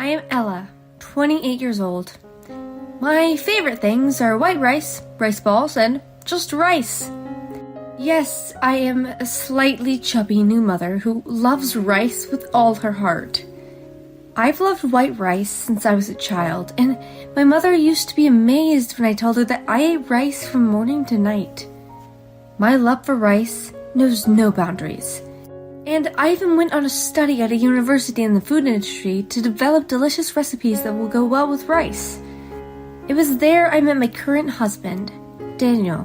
I am Ella, 28 years old. My favorite things are white rice, rice balls, and just rice. Yes, I am a slightly chubby new mother who loves rice with all her heart. I've loved white rice since I was a child, and my mother used to be amazed when I told her that I ate rice from morning to night. My love for rice knows no boundaries, and I even went on a study at a university in the food industry to develop delicious recipes that will go well with rice. It was there I met my current husband, Daniel.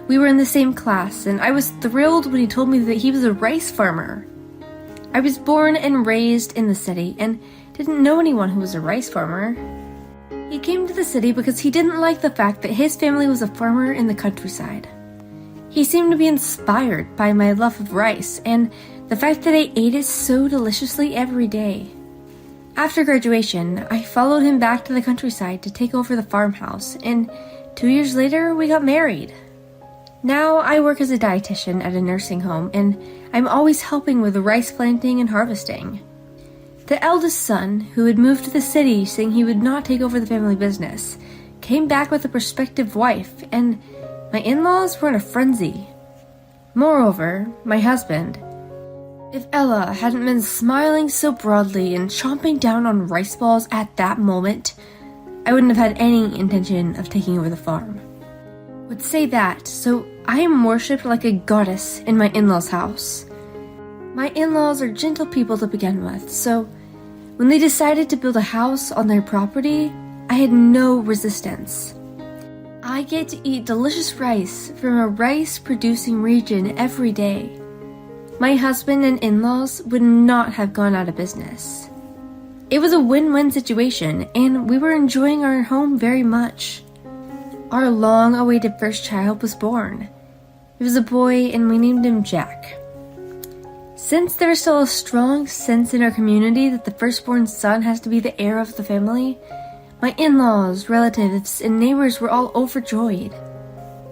We were in the same class, and I was thrilled when he told me that he was a rice farmer. I was born and raised in the city and didn't know anyone who was a rice farmer. He came to the city because he didn't like the fact that his family was a farmer in the countryside. He seemed to be inspired by my love of rice and the fact that I ate it so deliciously every day. After graduation, I followed him back to the countryside to take over the farmhouse, and 2 years later, we got married. Now I work as a dietitian at a nursing home, and I'm always helping with the rice planting and harvesting. The eldest son, who had moved to the city saying he would not take over the family business, came back with a prospective wife, and my in-laws were in a frenzy. Moreover, my husband. If Ella hadn't been smiling so broadly and chomping down on rice balls at that moment, I wouldn't have had any intention of taking over the farm. Would say that, so I am worshipped like a goddess in my in-laws' house. My in-laws are gentle people to begin with, so when they decided to build a house on their property, I had no resistance. I get to eat delicious rice from a rice-producing region every day. My husband and in-laws would not have gone out of business. It was a win-win situation, and we were enjoying our home very much. Our long-awaited first child was born. It was a boy, and we named him Jack. Since there is still a strong sense in our community that the firstborn son has to be the heir of the family, my in-laws, relatives, and neighbors were all overjoyed.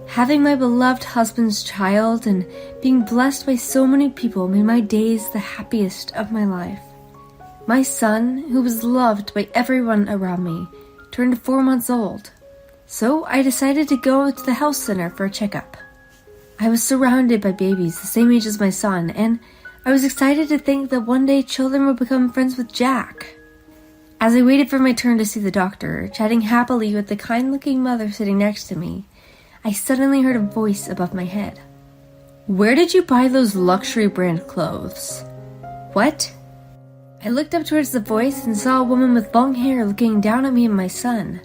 Having my beloved husband's child and being blessed by so many people made my days the happiest of my life. My son, who was loved by everyone around me, turned 4 months old. So I decided to go to the health center for a checkup. I was surrounded by babies the same age as my son, and I was excited to think that one day children would become friends with Jack. As I waited for my turn to see the doctor, chatting happily with the kind-looking mother sitting next to me, I suddenly heard a voice above my head. "Where did you buy those luxury brand clothes?" "What?" I looked up towards the voice and saw a woman with long hair looking down at me and my son.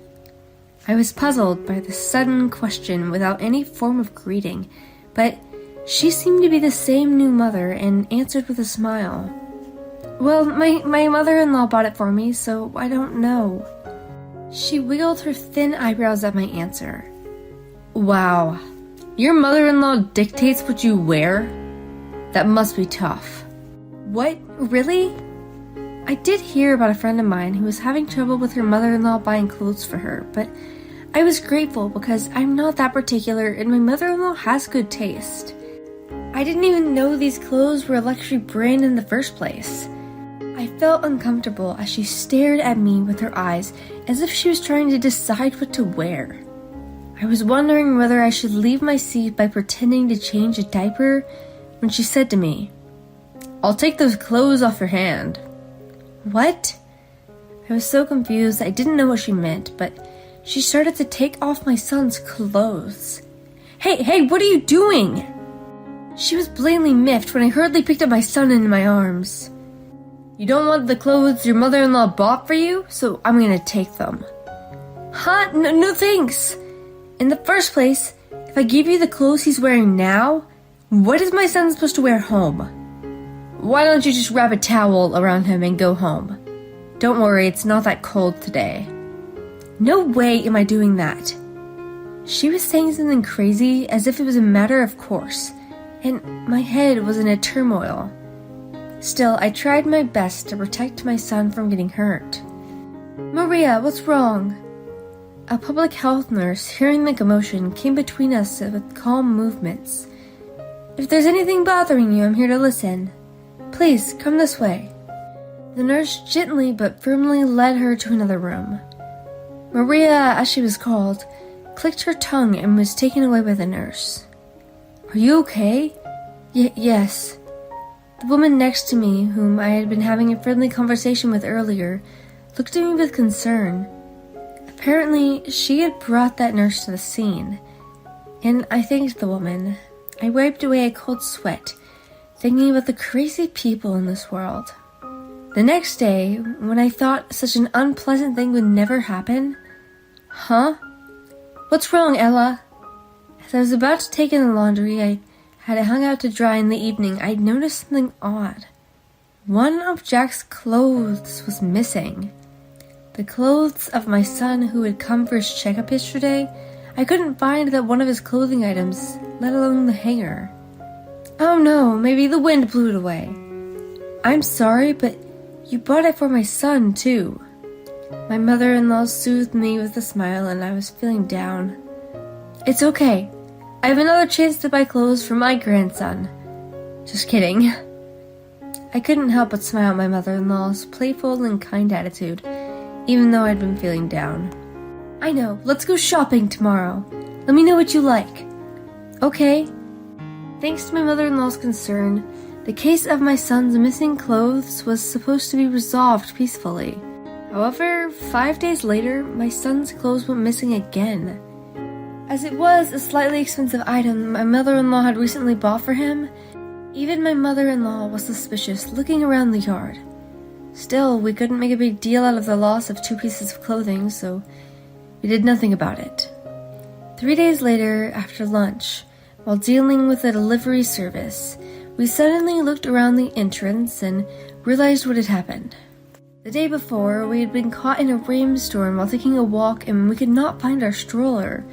I was puzzled by the sudden question without any form of greeting, but she seemed to be the same new mother and answered with a smile. "Well, my mother-in-law bought it for me, so I don't know." She wiggled her thin eyebrows at my answer. "Wow, your mother-in-law dictates what you wear? That must be tough." "What? Really?" I did hear about a friend of mine who was having trouble with her mother-in-law buying clothes for her, but I was grateful because I'm not that particular and my mother-in-law has good taste. I didn't even know these clothes were a luxury brand in the first place. I felt uncomfortable as she stared at me with her eyes as if she was trying to decide what to wear. I was wondering whether I should leave my seat by pretending to change a diaper when she said to me, "I'll take those clothes off your hand." "What?" I was so confused I didn't know what she meant, but she started to take off my son's clothes. Hey, what are you doing?" She was blatantly miffed when I hurriedly picked up my son into my arms. "You don't want the clothes your mother-in-law bought for you, so I'm gonna take them." "Huh? No thanks. In the first place, if I give you the clothes he's wearing now, what is my son supposed to wear home? Why don't you just wrap a towel around him and go home? Don't worry, it's not that cold today." No way am I doing that. She was saying something crazy as if it was a matter of course, and my head was in a turmoil. Still, I tried my best to protect my son from getting hurt. "Maria, what's wrong?" A public health nurse, hearing the commotion, came between us with calm movements. "If there's anything bothering you, I'm here to listen. Please, come this way." The nurse gently but firmly led her to another room. Maria, as she was called, clicked her tongue and was taken away by the nurse. "Are you okay?" Yes. The woman next to me, whom I had been having a friendly conversation with earlier, looked at me with concern. Apparently, she had brought that nurse to the scene, and I thanked the woman. I wiped away a cold sweat, thinking about the crazy people in this world. The next day, when I thought such an unpleasant thing would never happen... Huh? What's wrong, Ella? As I was about to take in the laundry I had it hung out to dry in the evening, I'd noticed something odd. One of Jack's clothes was missing. The clothes of my son who had come for his checkup yesterday. I couldn't find that one of his clothing items, let alone the hanger. Oh no, maybe the wind blew it away. I'm sorry, but you bought it for my son, too. My mother-in-law soothed me with a smile, and I was feeling down. It's okay. I have another chance to buy clothes for my grandson. Just kidding. I couldn't help but smile at my mother-in-law's playful and kind attitude, even though I'd been feeling down. I know, let's go shopping tomorrow. Let me know what you like. Okay. Thanks to my mother-in-law's concern, the case of my son's missing clothes was supposed to be resolved peacefully. However, 5 days later, my son's clothes went missing again. As it was a slightly expensive item my mother-in-law had recently bought for him, even my mother-in-law was suspicious, looking around the yard. Still, we couldn't make a big deal out of the loss of 2 pieces of clothing, so we did nothing about it. 3 days later, after lunch, while dealing with a delivery service, we suddenly looked around the entrance and realized what had happened. The day before, we had been caught in a rainstorm while taking a walk and we could not find our stroller,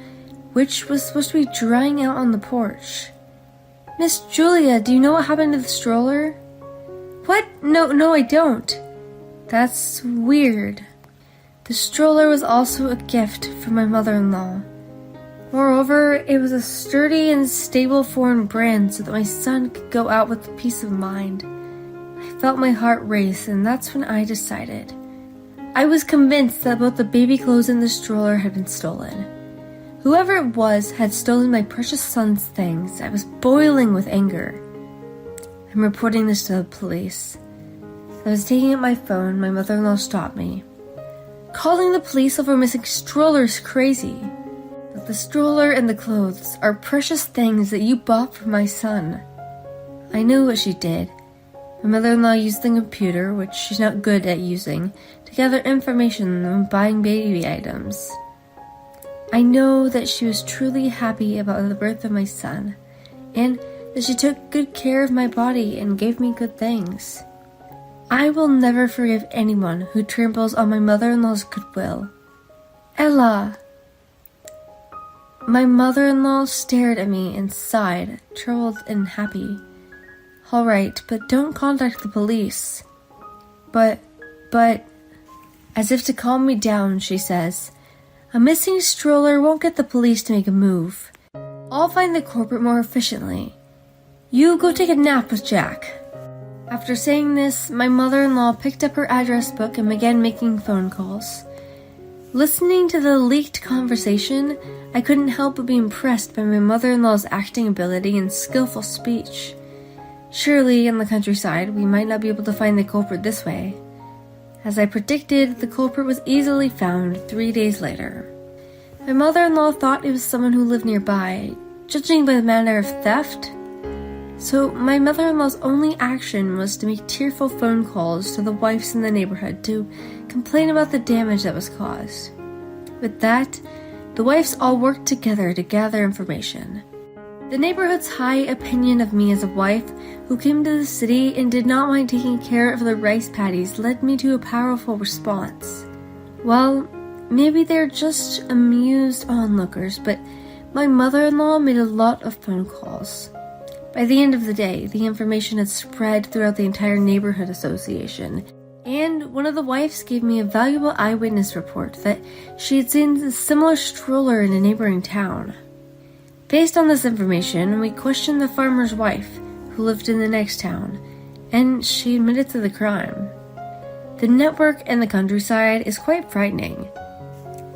which was supposed to be drying out on the porch. Miss Julia, do you know what happened to the stroller? What? No, I don't. That's weird. The stroller was also a gift from my mother-in-law. Moreover, it was a sturdy and stable foreign brand so that my son could go out with peace of mind. I felt my heart race, and that's when I decided. I was convinced that both the baby clothes and the stroller had been stolen. Whoever it was had stolen my precious son's things. I was boiling with anger. I'm reporting this to the police. As I was taking out my phone, my mother-in-law stopped me. Calling the police over a missing stroller is crazy. But the stroller and the clothes are precious things that you bought for my son. I knew what she did. My mother-in-law used the computer, which she's not good at using, to gather information when buying baby items. I know that she was truly happy about the birth of my son, and that she took good care of my body and gave me good things. I will never forgive anyone who tramples on my mother-in-law's goodwill. Ella! My mother-in-law stared at me and sighed, troubled and happy. All right, but don't contact the police. But, as if to calm me down, she says, a missing stroller won't get the police to make a move. I'll find the culprit more efficiently. You go take a nap with Jack. After saying this, my mother-in-law picked up her address book and began making phone calls. Listening to the leaked conversation, I couldn't help but be impressed by my mother-in-law's acting ability and skillful speech. Surely, in the countryside, we might not be able to find the culprit this way. As I predicted, the culprit was easily found 3 days later. My mother-in-law thought it was someone who lived nearby, judging by the manner of theft. So my mother-in-law's only action was to make tearful phone calls to the wives in the neighborhood to complain about the damage that was caused. With that, the wives all worked together to gather information. The neighborhood's high opinion of me as a wife who came to the city and did not mind taking care of the rice paddies led me to a powerful response. Well, maybe they're just amused onlookers, but my mother-in-law made a lot of phone calls. By the end of the day, the information had spread throughout the entire neighborhood association, and one of the wives gave me a valuable eyewitness report that she had seen a similar stroller in a neighboring town. Based on this information, we questioned the farmer's wife, who lived in the next town, and she admitted to the crime. The network in the countryside is quite frightening.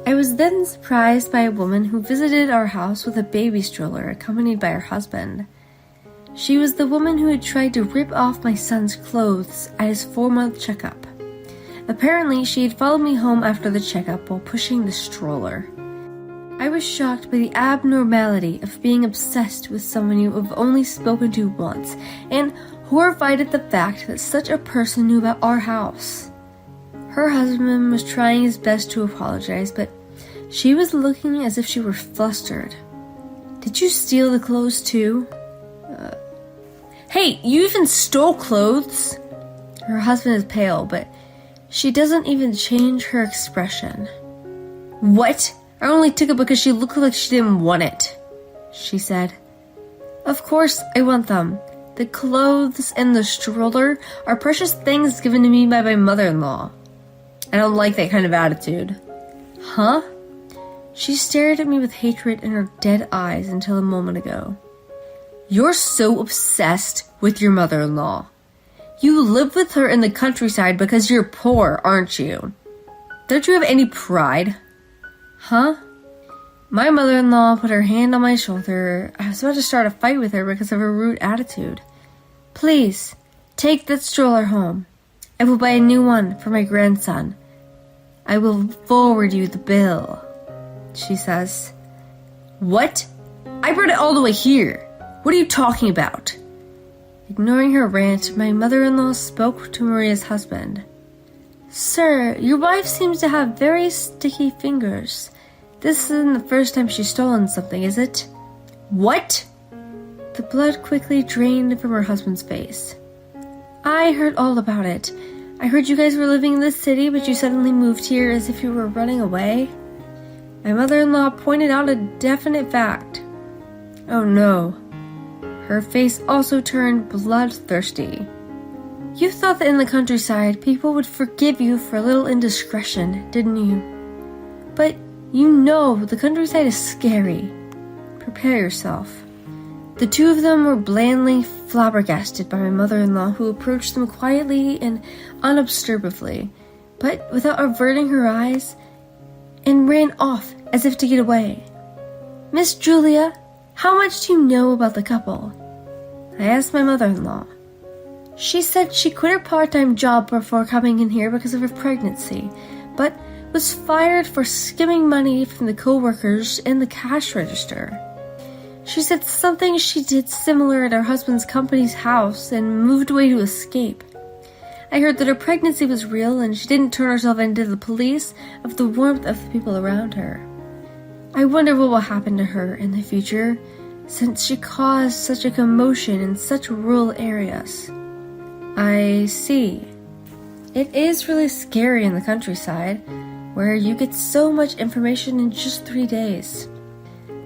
I was then surprised by a woman who visited our house with a baby stroller accompanied by her husband. She was the woman who had tried to rip off my son's clothes at his 4-month checkup. Apparently, she had followed me home after the checkup while pushing the stroller. I was shocked by the abnormality of being obsessed with someone you have only spoken to once, and horrified at the fact that such a person knew about our house. Her husband was trying his best to apologize, but she was looking as if she were flustered. Did you steal the clothes too? Hey, you even stole clothes? Her husband is pale, but she doesn't even change her expression. What? I only took it because she looked like she didn't want it, she said. Of course I want them. The clothes and the stroller are precious things given to me by my mother-in-law. I don't like that kind of attitude. Huh? She stared at me with hatred in her dead eyes until a moment ago. You're so obsessed with your mother-in-law. You live with her in the countryside because you're poor, aren't you? Don't you have any pride? Huh? My mother-in-law put her hand on my shoulder. I was about to start a fight with her because of her rude attitude. Please, take that stroller home. I will buy a new one for my grandson. I will forward you the bill, she says. What? I brought it all the way here. What are you talking about? Ignoring her rant, my mother-in-law spoke to Maria's husband. Sir, your wife seems to have very sticky fingers. This isn't the first time she's stolen something, is it? What? The blood quickly drained from her husband's face. I heard all about it. I heard you guys were living in this city, but you suddenly moved here as if you were running away. My mother-in-law pointed out a definite fact. Oh no. Her face also turned bloodthirsty. You thought that in the countryside, people would forgive you for a little indiscretion, didn't you? But you know the countryside is scary. Prepare yourself. The two of them were blandly flabbergasted by my mother-in-law, who approached them quietly and unobtrusively, but without averting her eyes, and ran off as if to get away. Miss Julia, how much do you know about the couple? I asked my mother-in-law. She said she quit her part-time job before coming in here because of her pregnancy, but was fired for skimming money from the co-workers in the cash register. She said something she did similar at her husband's company's house and moved away to escape. I heard that her pregnancy was real and she didn't turn herself into the police of the warmth of the people around her. I wonder what will happen to her in the future, since she caused such a commotion in such rural areas. I see. It is really scary in the countryside, where you get so much information in just 3 days.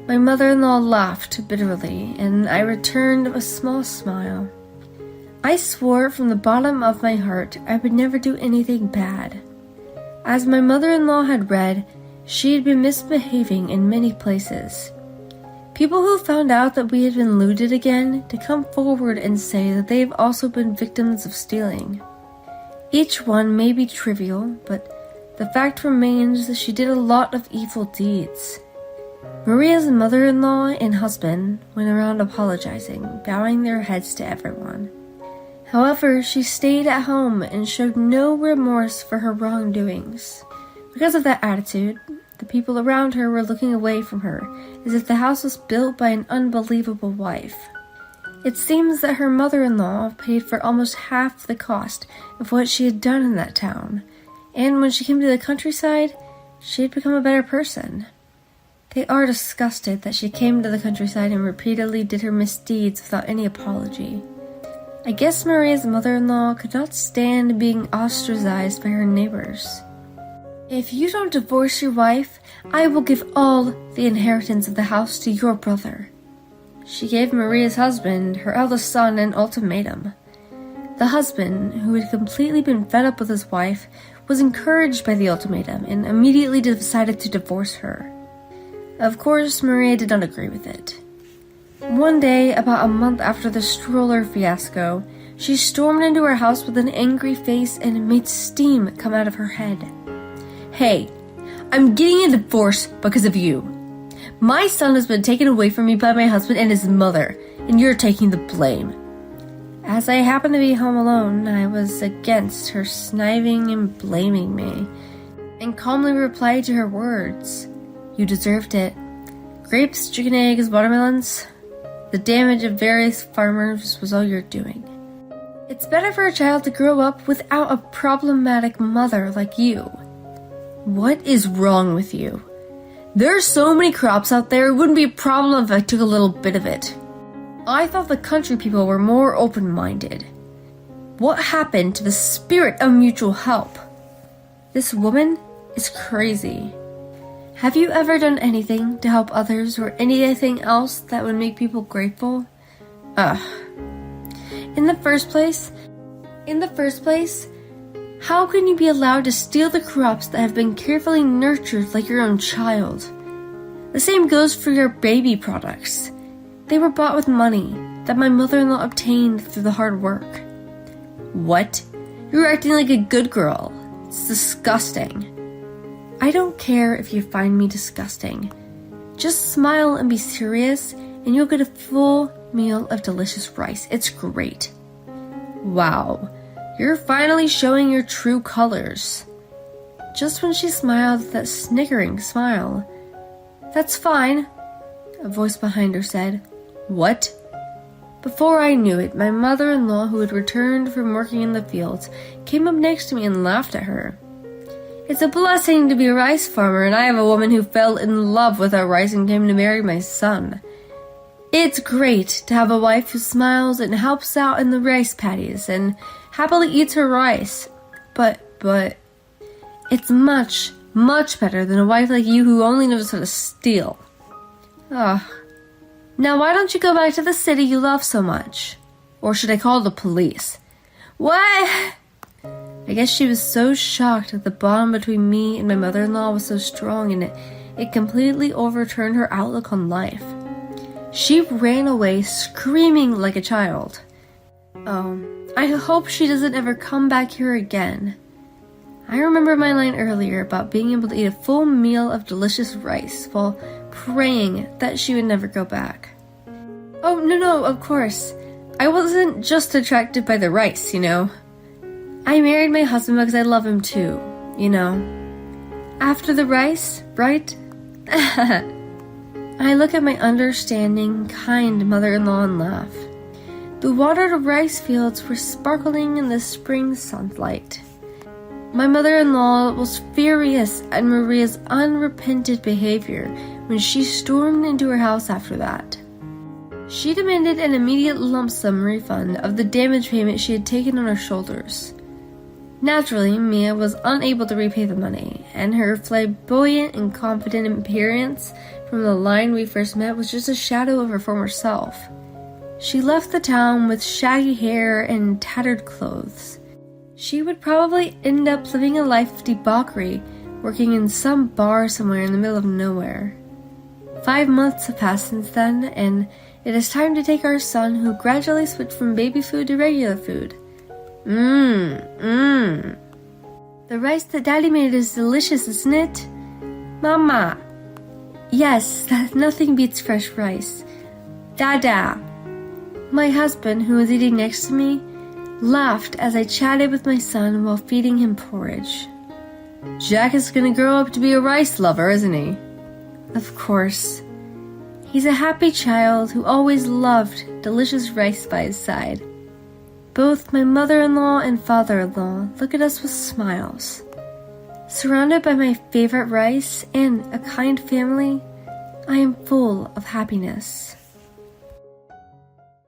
My mother-in-law laughed bitterly, and I returned a small smile. I swore from the bottom of my heart I would never do anything bad. As my mother-in-law had read, she had been misbehaving in many places. People who found out that we had been looted again to come forward and say that they have also been victims of stealing. Each one may be trivial, but the fact remains that she did a lot of evil deeds. Maria's mother-in-law and husband went around apologizing, bowing their heads to everyone. However, she stayed at home and showed no remorse for her wrongdoings. Because of that attitude, the people around her were looking away from her, as if the house was built by an unbelievable wife. It seems that her mother-in-law paid for almost half the cost of what she had done in that town, and when she came to the countryside, she had become a better person. They are disgusted that she came to the countryside and repeatedly did her misdeeds without any apology. I guess Maria's mother-in-law could not stand being ostracized by her neighbors. If you don't divorce your wife, I will give all the inheritance of the house to your brother. She gave Maria's husband, her eldest son, an ultimatum. The husband, who had completely been fed up with his wife, was encouraged by the ultimatum and immediately decided to divorce her. Of course, Maria did not agree with it. One day, about a month after the stroller fiasco, She stormed into her house with an angry face and made steam come out of her head. "Hey, I'm getting a divorce because of you. My son has been taken away from me by my husband and his mother, and you're taking the blame." As I happened to be home alone, I was against her sniving and blaming me, and calmly replied to her words. "You deserved it. Grapes, chicken eggs, watermelons. The damage of various farmers was all you're doing. It's better for a child to grow up without a problematic mother like you. What is wrong with you? There are so many crops out there, it wouldn't be a problem if I took a little bit of it. I thought the country people were more open-minded. What happened to the spirit of mutual help? This woman is crazy. Have you ever done anything to help others or anything else that would make people grateful? Ugh. In the first place, how can you be allowed to steal the crops that have been carefully nurtured like your own child? The same goes for your baby products. They were bought with money that my mother-in-law obtained through the hard work. What? You're acting like a good girl. It's disgusting. I don't care if you find me disgusting. Just smile and be serious, and you'll get a full meal of delicious rice. It's great. Wow, you're finally showing your true colors. Just when she smiled that snickering smile. That's fine, a voice behind her said. What? Before I knew it, my mother-in-law, who had returned from working in the fields, came up next to me and laughed at her. It's a blessing to be a rice farmer, and I have a woman who fell in love with our rice and came to marry my son. It's great to have a wife who smiles and helps out in the rice paddies and happily eats her rice. But it's much, much better than a wife like you who only knows how to steal. Ugh. Now why don't you go back to the city you love so much? Or should I call the police? What? I guess she was so shocked that the bond between me and my mother-in-law was so strong and it completely overturned her outlook on life. She ran away screaming like a child. Oh, I hope she doesn't ever come back here again. I remember my line earlier about being able to eat a full meal of delicious rice while praying that she would never go back. Oh, no, of course. I wasn't just attracted by the rice, you know. I married my husband because I love him too, you know. After the rice, right? I look at my understanding, kind mother-in-law and laugh. The watered rice fields were sparkling in the spring sunlight. My mother-in-law was furious at Maria's unrepentant behavior when she stormed into her house after that. She demanded an immediate lump sum refund of the damage payment she had taken on her shoulders. Naturally, Mia was unable to repay the money, and her flamboyant and confident appearance from the line we first met was just a shadow of her former self. She left the town with shaggy hair and tattered clothes. She would probably end up living a life of debauchery, working in some bar somewhere in the middle of nowhere. 5 months have passed since then, and it is time to take our son, who gradually switched from baby food to regular food. The rice that Daddy made is delicious, isn't it? Mama. Yes, nothing beats fresh rice. Dada. My husband, who was eating next to me, laughed as I chatted with my son while feeding him porridge. Jack is gonna grow up to be a rice lover, isn't he? Of course. He's a happy child who always loved delicious rice by his side. Both my mother-in-law and father-in-law look at us with smiles. Surrounded by my favorite rice and a kind family, I am full of happiness.